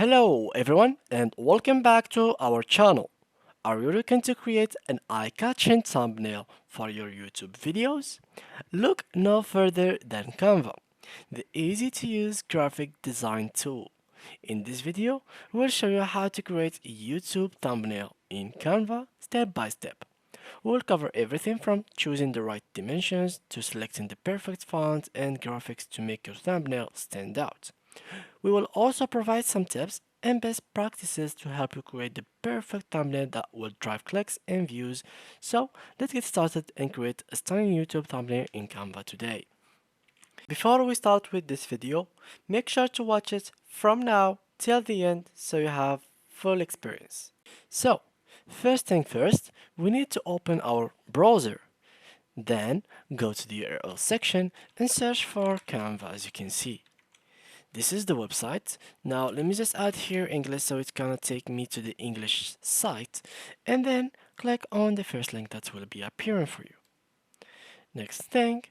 Hello everyone and welcome back to our channel. Are you looking to create an eye-catching thumbnail for your YouTube videos? Look no further than Canva, the easy-to-use graphic design tool. In this video, we'll show you how to create a YouTube thumbnail in Canva step by step. We'll cover everything from choosing the right dimensions to selecting the perfect font and graphics to make your thumbnail stand out. We will also provide some tips and best practices to help you create the perfect thumbnail that will drive clicks and views. So let's get started and create a stunning YouTube thumbnail in Canva today. Before we start with this video, make sure to watch it from now till the end so you have full experience. So, first thing first, we need to open our browser. Then go to the URL section and search for Canva as you can see. This is the website. Now let me just add here English so it's gonna take me to the English site and then click on the first link that will be appearing for you. Next thing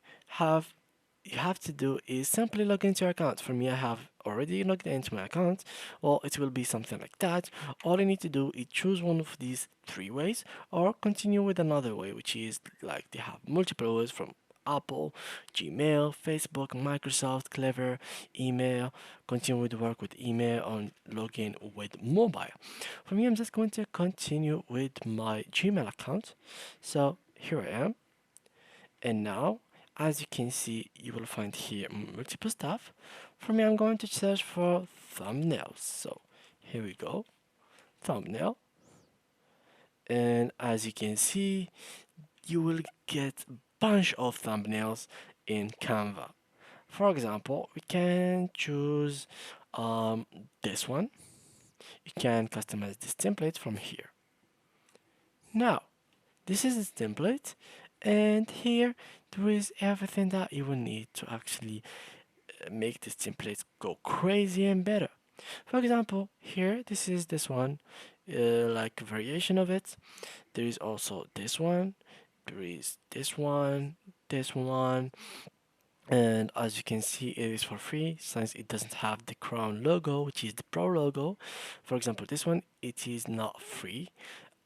you have to do is simply log into your account. For me, I have already logged into my account. Well, it will be something like that. All you need to do is choose one of these three ways or continue with another way, which is like they have multiple ways from Apple, Gmail, Facebook, Microsoft, Clever, email, continue with work with email and login with mobile. For me, I'm just going to continue with my Gmail account. So here I am. And now, as you can see, you will find here multiple stuff. For me, I'm going to search for thumbnails. So here we go, thumbnail. And as you can see, you will get a bunch of thumbnails in Canva. For example, we can choose this one. You can customize this template from here. Now, this is the template, and here there is everything that you will need to actually make this template go crazy and better. For example, here this one, like a variation of it. There is also this one. There is this one, and as you can see, it is for free since it doesn't have the crown logo, which is the pro logo. For example, this one it is not free.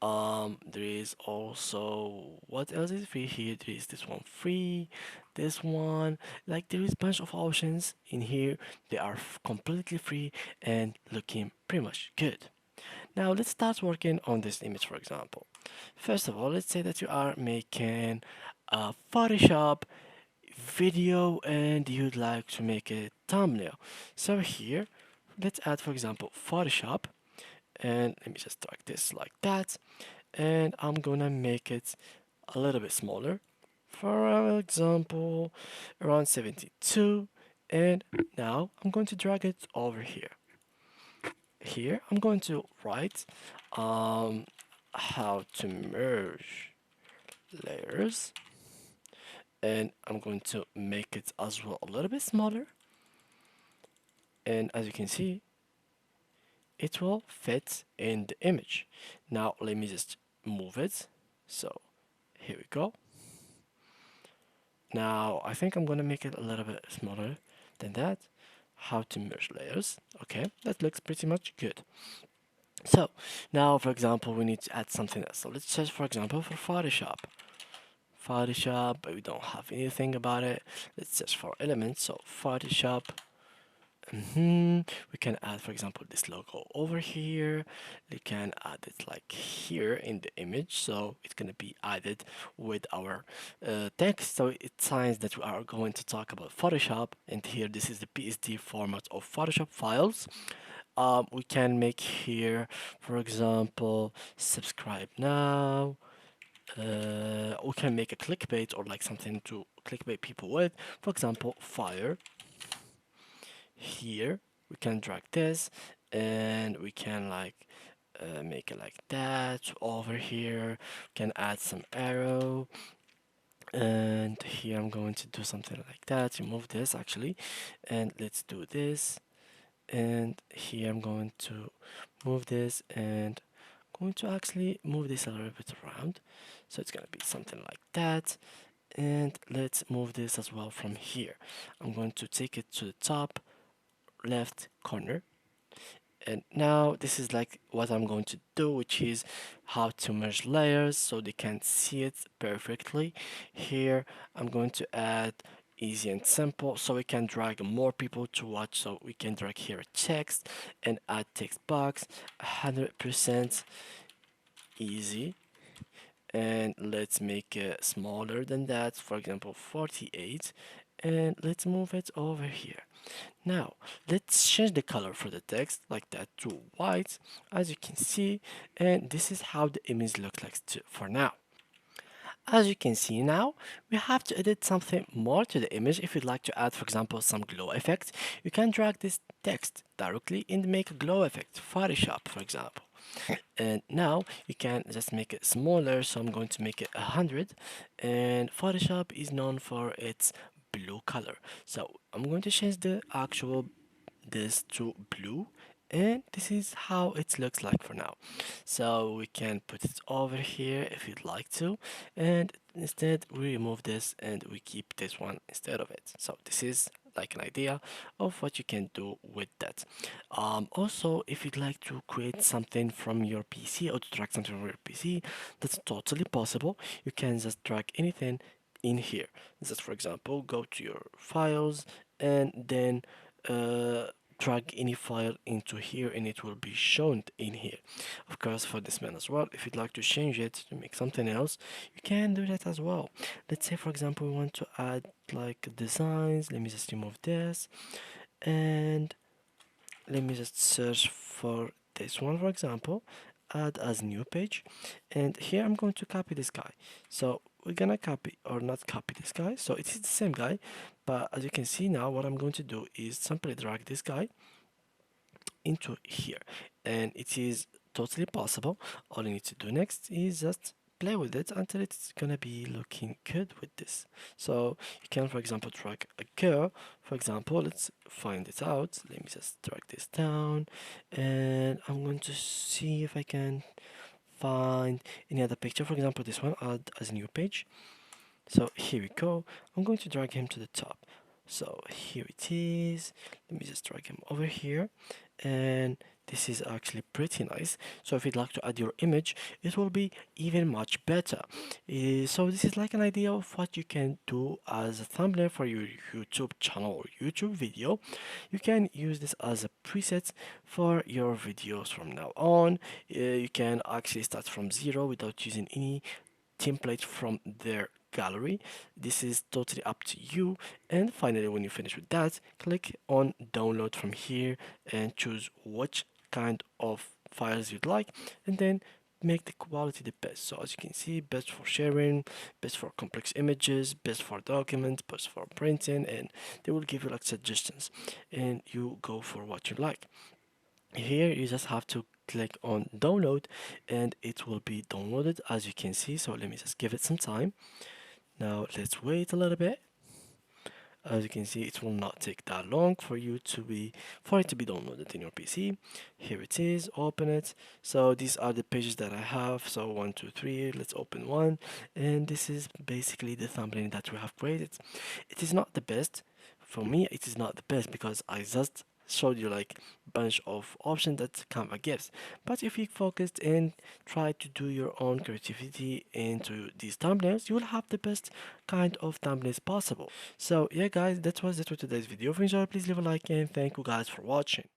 There is also what else is free here? There is this one free, this one. Like there is a bunch of options in here. They are completely free and looking pretty much good. Now let's start working on this image, for example. First of all, let's say that you are making a Photoshop video and you'd like to make a thumbnail. So here, let's add, for example, Photoshop, and let me just drag this like that, and I'm gonna make it a little bit smaller. For example, around 72, and now I'm going to drag it over here. Here, I'm going to write how to merge layers, and I'm going to make it as well a little bit smaller. And as you can see, it will fit in the image. Now let me just move it. So here we go. Now I think I'm gonna make it a little bit smaller than that. How to merge layers. Okay, that looks pretty much good. So now, for example, we need to add something else. So let's search, for example, for Photoshop. Photoshop, but we don't have anything about it. Let's search for elements. So Photoshop. We can add, for example, this logo over here. We can add it like here in the image, so it's gonna be added with our text. So it signs that we are going to talk about Photoshop, and here this is the PSD format of Photoshop files. We can make here, for example, subscribe now. We can make a clickbait or like something to clickbait people with. For example, fire. Here we can drag this and we can like make it like that. Over here we can add some arrow, and here I'm going to do something like that. Remove this actually, and let's do this. And here I'm going to move this and going to actually move this a little bit around, so it's gonna be something like that. And let's move this as well from here. I'm going to take it to the top left corner, And now this is like what I'm going to do, which is how to merge layers so they can see it perfectly. Here I'm going to add easy and simple so we can drag more people to watch. So we can drag here text and add text box 100% easy, and let's make it smaller than that, for example 48, and let's move it over here. Now, let's change the color for the text like that to white, as you can see, and this is how the image looks like for now. As you can see now, we have to edit something more to the image. If you'd like to add, for example, some glow effect, you can drag this text directly and make a glow effect, Photoshop, for example. And now you can just make it smaller, so I'm going to make it 100, and Photoshop is known for its blue color, so I'm going to change the actual this to blue, and this is how it looks like for now. So we can put it over here if you'd like to, and instead we remove this and we keep this one instead of it. So this is like an idea of what you can do with that. Also, if you'd like to create something from your PC or to drag something from your PC, that's totally possible. You can just drag anything in here. Just for example, go to your files and then uh, drag any file into here and it will be shown in here. Of course, for this man as well, if you'd like to change it to make something else, you can do that as well. Let's say, for example, we want to add like designs. Let me just remove this and let me just search for this one, for example, add as new page, and here I'm going to copy this guy. So we're gonna copy or not copy this guy, so it is the same guy, but as you can see now, what I'm going to do is simply drag this guy into here, and it is totally possible. All you need to do next is just play with it until it's gonna be looking good with this. So you can, for example, drag a girl. For example, let's find it out. Let me just drag this down, and I'm going to see if I can find any other picture. For example, this one, add as a new page. So here we go. I'm going to drag him to the top. So here it is. Let me just drag him over here. And this is actually pretty nice. So if you'd like to add your image, it will be even much better. So this is like an idea of what you can do as a thumbnail for your YouTube channel or YouTube video. You can use this as a preset for your videos from now on. You can actually start from zero without using any template from their gallery. This is totally up to you. And finally, when you finish with that, click on download from here and choose which kind of files you'd like, and then make the quality the best. So as you can see, best for sharing, best for complex images, best for documents, best for printing, and they will give you like suggestions, and you go for what you like. Here you just have to click on download and it will be downloaded, as you can see. So let me just give it some time. Now let's wait a little bit. As you can see, it will not take that long for it to be downloaded in your PC. Here it is, open it. So these are the pages that I have. So 1, 2, 3, let's open one. And this is basically the thumbnail that we have created. It is not the best. For me, it is not the best because I just showed you like bunch of options that Canva gives. But if you focused and try to do your own creativity into these thumbnails, you will have the best kind of thumbnails possible. So yeah guys, that was it for today's video. If you enjoyed, please leave a like and thank you guys for watching.